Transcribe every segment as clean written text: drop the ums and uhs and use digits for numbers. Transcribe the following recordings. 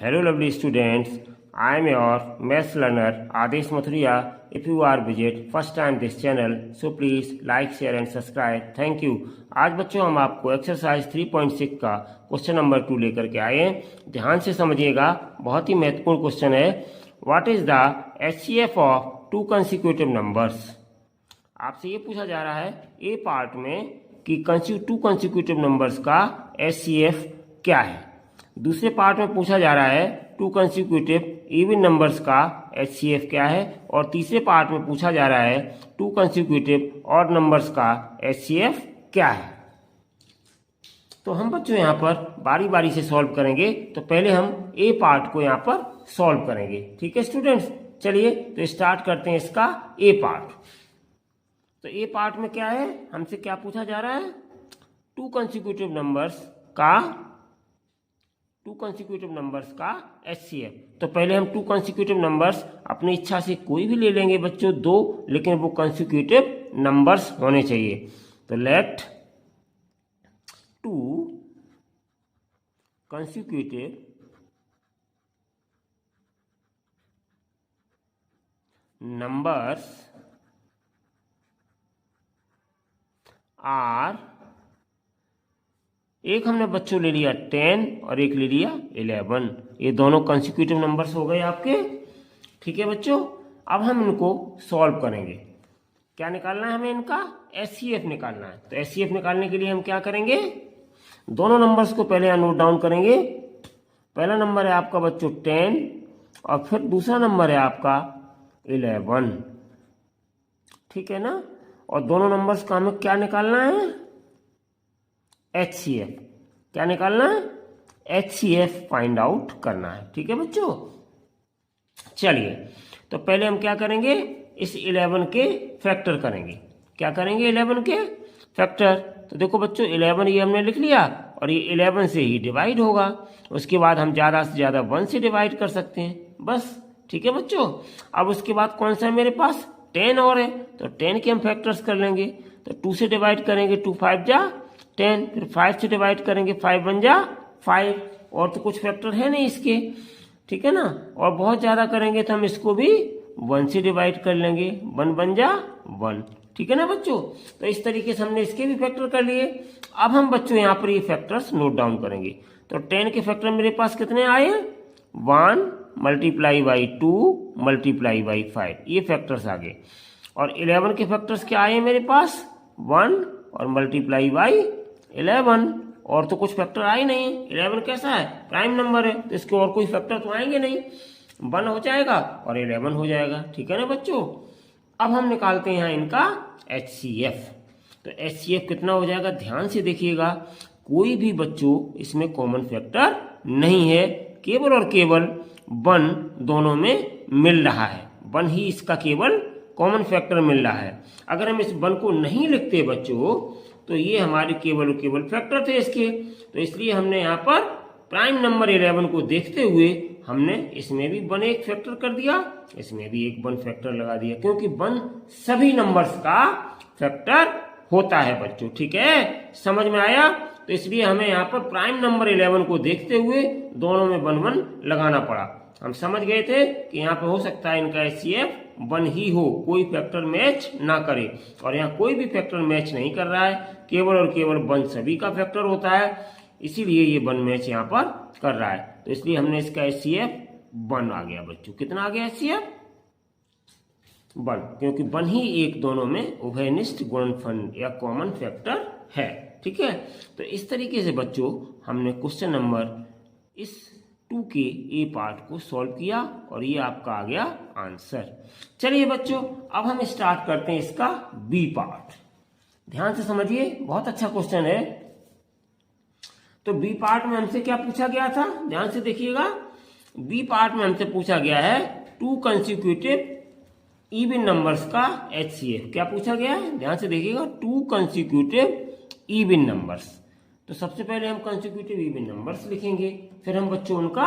Hello lovely students, I am your maths learner Adesh Mathuria. If you are visit first time this channel, so please like, share and subscribe. Thank you. आज बच्चों हम आपको exercise 3.6 का question number 2 लेकर के आए हैं। ध्यान से समझिएगा, बहुत ही महत्वपूर्ण क्वेश्चन है। What is the HCF of to consecutive numbers. आपसे ये पूछा जा रहा है ए पार्ट में कि टू कंसिक्यूटिव नंबर्स का HCF क्या है। दूसरे पार्ट में पूछा जा रहा है टू कंसिक्यूटिव इवन नंबर्स का HCF क्या है, और तीसरे पार्ट में पूछा जा रहा है टू कंसिक्यूटिव ऑड नंबर्स का HCF क्या है। तो हम बच्चों यहाँ पर बारी बारी से सॉल्व करेंगे। तो पहले हम ए पार्ट को यहाँ पर सॉल्व करेंगे, ठीक है स्टूडेंट्स। चलिए तो स्टार्ट करते हैं इसका ए पार्ट। तो ए पार्ट में क्या है, हमसे क्या पूछा जा रहा है, टू कंसिक्यूटिव नंबर्स का HCF। तो पहले हम टू कंसिक्यूटिव नंबर्स अपनी इच्छा से कोई भी ले लेंगे बच्चों, दो, लेकिन वो कंसिक्यूटिव नंबर्स होने चाहिए। तो let to consecutive numbers are, एक हमने बच्चों ले लिया 10 और एक ले लिया 11। ये दोनों कंसिक्यूटिव नंबर्स हो गए आपके, ठीक है बच्चों। अब हम इनको सॉल्व करेंगे। क्या निकालना है हमें, इनका HCF निकालना है। तो HCF निकालने के लिए हम क्या करेंगे, दोनों नंबर्स को पहले नोट डाउन करेंगे। पहला नंबर है आपका बच्चों 10 और फिर दूसरा नंबर है आपका 11, ठीक है ना। और दोनों नंबर्स का हमें क्या निकालना है, HCF। क्या निकालना है, HCF फाइंड आउट करना है, ठीक है बच्चों। चलिए तो पहले हम क्या करेंगे, इस 11 के फैक्टर करेंगे। क्या करेंगे, 11 के फैक्टर। तो देखो बच्चों 11 ये हमने लिख लिया और ये 11 से ही डिवाइड होगा। उसके बाद हम ज़्यादा से ज़्यादा 1 से डिवाइड कर सकते हैं, बस, ठीक है बच्चों। अब उसके बाद कौन सा है मेरे पास, 10 और है, तो 10 के हम फैक्टर्स कर लेंगे। तो 2 से डिवाइड करेंगे, 2 5 जा 10, फिर 5 से डिवाइड करेंगे, 5 1 जा 5। और तो कुछ फैक्टर है नहीं इसके, ठीक है ना। और बहुत ज़्यादा करेंगे तो हम इसको भी 1 से डिवाइड कर लेंगे, 1 1 जा 1, ठीक है ना बच्चों। तो इस तरीके से हमने इसके भी फैक्टर कर लिए। अब हम बच्चों यहाँ पर ये फैक्टर्स नोट डाउन करेंगे। तो 10 के फैक्टर मेरे पास कितने आए, 1 मल्टीप्लाई बाई 2 मल्टीप्लाई बाई 5, ये फैक्टर्स आ गए। और 11 के फैक्टर्स क्या आए मेरे पास, 1 और मल्टीप्लाई बाई 11। और तो कुछ फैक्टर आए नहीं, 11 कैसा है, प्राइम नंबर है, तो इसके और कोई फैक्टर तो आएंगे नहीं। 1 हो जाएगा और 11 हो जाएगा, ठीक है ना बच्चों। अब हम निकालते हैं यहाँ इनका HCF। तो HCF कितना हो जाएगा, ध्यान से देखिएगा, कोई भी बच्चों इसमें कॉमन फैक्टर नहीं है, केवल और केवल 1 दोनों में मिल रहा है। 1 ही इसका केवल कॉमन फैक्टर मिल रहा है। अगर हम इस 1 को नहीं लिखते बच्चों तो ये हमारे केवल और केवल फैक्टर थे इसके। तो इसलिए हमने यहाँ पर प्राइम नंबर 11 को देखते हुए हमने इसमें भी 1 एक फैक्टर कर दिया, इसमें भी एक 1 फैक्टर लगा दिया, क्योंकि 1 सभी नंबर्स का फैक्टर होता है बच्चों, ठीक है, समझ में आया। तो इसलिए हमें यहाँ पर प्राइम नंबर 11 को देखते हुए दोनों में 1 1 लगाना पड़ा। हम समझ गए थे कि यहाँ पे हो सकता है इनका HCF 1 ही हो, कोई फैक्टर मैच ना करे। और यहाँ कोई भी फैक्टर मैच नहीं कर रहा है, केवल और केवल 1 सभी का फैक्टर होता है, इसीलिए ये 1 मैच यहाँ पर कर रहा है। तो इसलिए हमने इसका HCF 1 आ गया बच्चों। कितना आ गया HCF, 1, क्योंकि 1 ही एक दोनों में उभयनिष्ठ गुणनफल या कॉमन फैक्टर है, ठीक है। तो इस तरीके से बच्चों हमने क्वेश्चन नंबर इस 2 के ए पार्ट को सॉल्व किया और ये आपका आ गया आंसर। चलिए बच्चों अब हम स्टार्ट करते हैं इसका बी पार्ट। ध्यान से समझिए, बहुत अच्छा क्वेश्चन है। तो बी पार्ट में हमसे क्या पूछा गया था, ध्यान से देखिएगा। बी पार्ट में हमसे पूछा गया है टू कंसिक्यूटिव इवन नंबर्स का HCF। क्या पूछा गया है, ध्यान से देखिएगा, टू कंसिक्यूटिव इवन नंबर्स। तो सबसे पहले हम कंसिक्यूटिव इवन नंबर्स लिखेंगे, फिर हम बच्चों उनका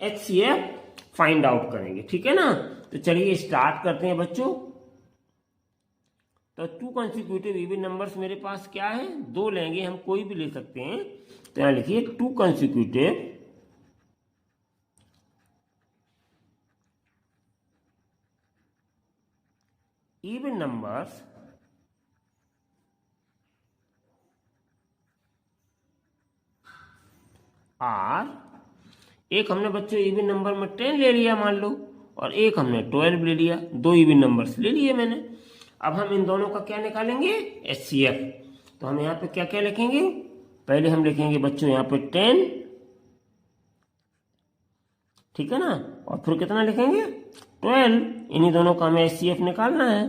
HCF फाइंड आउट करेंगे, ठीक है ना। तो चलिए स्टार्ट करते हैं बच्चों। तो टू कंसिक्यूटिव इवन नंबर्स मेरे पास क्या है, 2 लेंगे, हम कोई भी ले सकते हैं। तो यहाँ लिखिए to consecutive even numbers are, एक हमने बच्चों इवन नंबर में 10 ले लिया मान लो, और एक हमने 12 ले लिया, दो इवन नंबर्स ले लिए मैंने। अब हम इन दोनों का क्या निकालेंगे, HCF। तो हम यहाँ पे क्या क्या लिखेंगे, पहले हम लिखेंगे बच्चों यहाँ पे 10, ठीक है ना, और फिर कितना लिखेंगे 12। इन्हीं दोनों का हमें HCF निकालना है,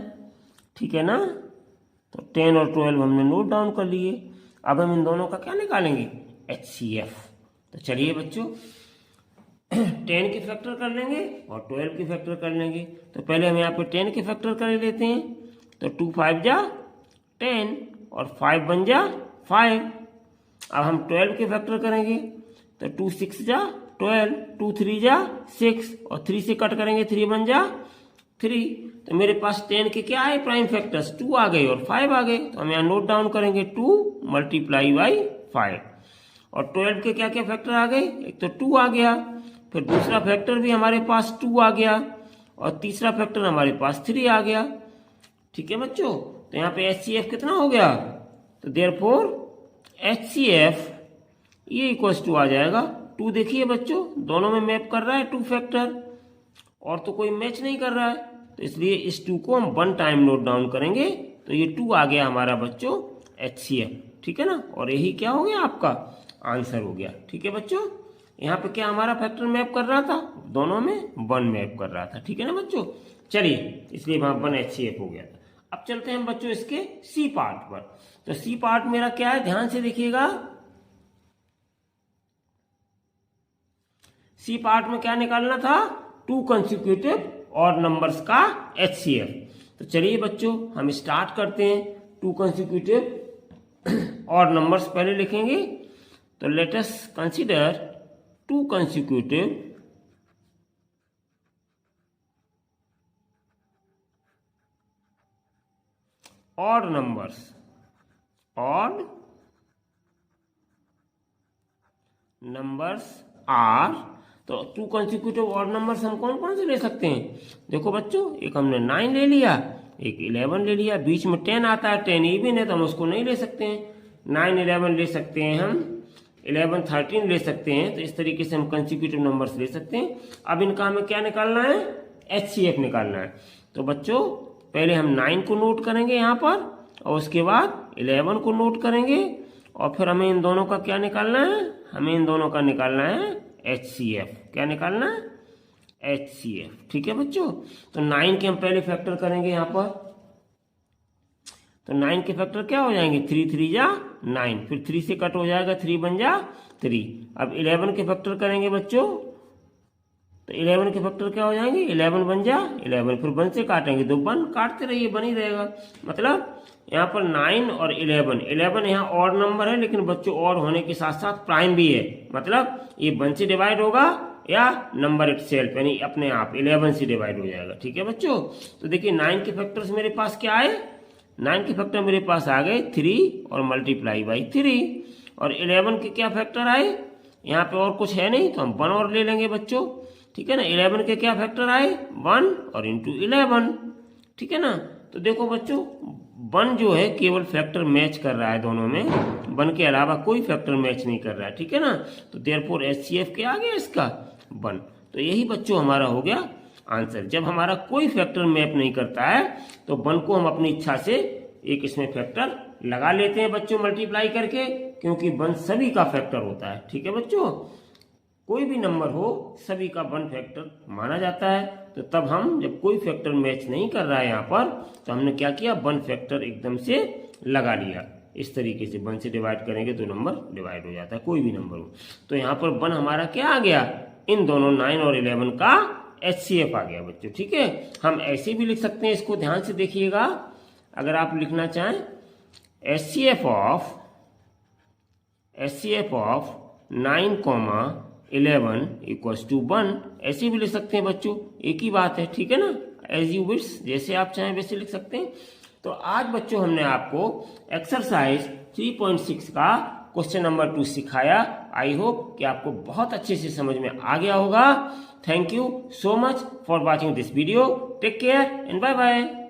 ठीक है ना। तो 10 और 12 हमने नोट डाउन कर लिए। अब हम इन दोनों का क्या निकालेंगे, HCF। तो चलिए बच्चों 10 की फैक्टर कर लेंगे और 12 की फैक्टर कर लेंगे। तो पहले हम यहाँ पे 10 की फैक्टर कर लेते हैं। तो 2 5 जा 10 और 5 बन जा 5। अब हम 12 के फैक्टर करेंगे। तो 2 6 जा 12, 2 3 जा 6 और 3 से कट करेंगे 3 बन जा 3। तो मेरे पास 10 के क्या है प्राइम फैक्टर्स, 2 आ गए और 5 आ गए। तो हम यहाँ नोट डाउन करेंगे 2 मल्टीप्लाई बाई 5। और 12 के क्या क्या फैक्टर आ गए, एक तो 2 आ गया, फिर दूसरा फैक्टर भी हमारे पास 2 आ गया, और तीसरा फैक्टर हमारे पास 3 आ गया, ठीक है बच्चों। तो यहाँ पे HCF कितना हो गया, तो देयरफॉर HCF ये इक्वल्स टू आ जाएगा 2। देखिए बच्चों दोनों में मैप कर रहा है 2 फैक्टर, और तो कोई मैच नहीं कर रहा है, तो इसलिए इस 2 को हम 1 टाइम नोट डाउन करेंगे। तो ये 2 आ गया हमारा बच्चों HCF, ठीक है ना। और यही क्या हो गया, आपका आंसर हो गया, ठीक है बच्चों। यहाँ पे क्या हमारा फैक्टर मैप कर रहा था, दोनों में 1 मैप कर रहा था, ठीक है ना बच्चों। चलिए इसलिए वहां 1 HCF हो गया था। अब चलते हैं बच्चों इसके सी पार्ट पर। तो सी पार्ट मेरा क्या है, ध्यान से देखिएगा। सी पार्ट में क्या निकालना था, 2 कंसेक्यूटिव और नंबर्स का HCF। तो चलिए बच्चों हम स्टार्ट करते हैं। 2 कंसेक्यूटिव और नंबर्स पहले लिखेंगे। तो let us consider 2 consecutive odd numbers, odd numbers are। तो 2 consecutive odd numbers हम कौन कौन से ले सकते हैं, देखो बच्चों, एक हमने 9 ले लिया, एक 11 ले लिया, बीच में 10 आता है, 10 इवन है तो हम उसको नहीं ले सकते हैं। 9 11 ले सकते हैं हम, 11 13 ले सकते हैं। तो इस तरीके से हम कंसेक्यूटिव नंबर्स ले सकते हैं। अब इनका हमें क्या निकालना है, HCF निकालना है। तो बच्चों पहले हम 9 को नोट करेंगे यहाँ पर, और उसके बाद 11 को नोट करेंगे, और फिर हमें इन दोनों का क्या निकालना है, हमें इन दोनों का निकालना है HCF। क्या निकालना है, HCF, ठीक है बच्चों। तो 9 के हम पहले फैक्टर करेंगे यहाँ पर। तो 9 के फैक्टर क्या हो जाएंगे, 3 3 जा 9, फिर 3 से कट हो जाएगा 3 बन जा 3। अब 11 के फैक्टर करेंगे बच्चों। तो 11 के फैक्टर क्या हो जाएंगे, 11 बन जा 11, फिर 1 से काटेंगे तो 1 काटते रहिए, बन ही रहेगा। मतलब यहाँ पर 9 और 11 यहाँ और नंबर है, लेकिन बच्चों और होने के साथ साथ प्राइम भी है। मतलब ये 1 से डिवाइड होगा या नंबर इटसेल्फ यानी अपने आप 11 से डिवाइड हो जाएगा, ठीक है बच्चों। तो देखिए 9 के फैक्टर्स मेरे पास क्या आए, 9 के फैक्टर मेरे पास आ गए 3 और मल्टीप्लाई बाई 3। और 11 के क्या फैक्टर आए, यहाँ पे और कुछ है नहीं तो हम 1 और ले लेंगे बच्चों, ठीक है ना। 11 के क्या फैक्टर आए, 1 और इंटू 11, ठीक है ना। तो देखो बच्चों 1 जो है केवल फैक्टर मैच कर रहा है दोनों में, 1 के अलावा कोई फैक्टर मैच नहीं कर रहा है, ठीक है ना। तो देयरफॉर HCF क्या आ गया इसका 1। तो यही बच्चों हमारा हो गया आंसर। जब हमारा कोई फैक्टर मैप नहीं करता है तो 1 को हम अपनी इच्छा से एक इसमें फैक्टर लगा लेते हैं बच्चों मल्टीप्लाई करके, क्योंकि 1 सभी का फैक्टर होता है, ठीक है बच्चों। कोई भी नंबर हो सभी का 1 फैक्टर माना जाता है। तो तब हम जब कोई फैक्टर मैच नहीं कर रहा है यहाँ पर, तो हमने क्या किया, 1 फैक्टर एकदम से लगा लिया। इस तरीके से 1 से डिवाइड करेंगे तो नंबर डिवाइड हो जाता है, कोई भी नंबर हो। तो यहाँ पर 1 हमारा क्या आ गया, इन दोनों 9 और 11 का HCF आ गया बच्चों, ठीक है। हम ऐसे भी लिख सकते हैं, इसको ध्यान से देखिएगा। अगर आप लिखना चाहें HCF ऑफ 9, 11 इक्वल्स टू 1, ऐसे भी लिख सकते हैं बच्चों, एक ही बात है, ठीक है ना। एज यू विश, जैसे आप चाहें वैसे लिख सकते हैं। तो आज बच्चों हमने आपको एक्सरसाइज 3.6 का क्वेश्चन नंबर 2 सिखाया। आई होप कि आपको बहुत अच्छे से समझ में आ गया होगा। Thank you so much for watching this video. Take care and bye bye.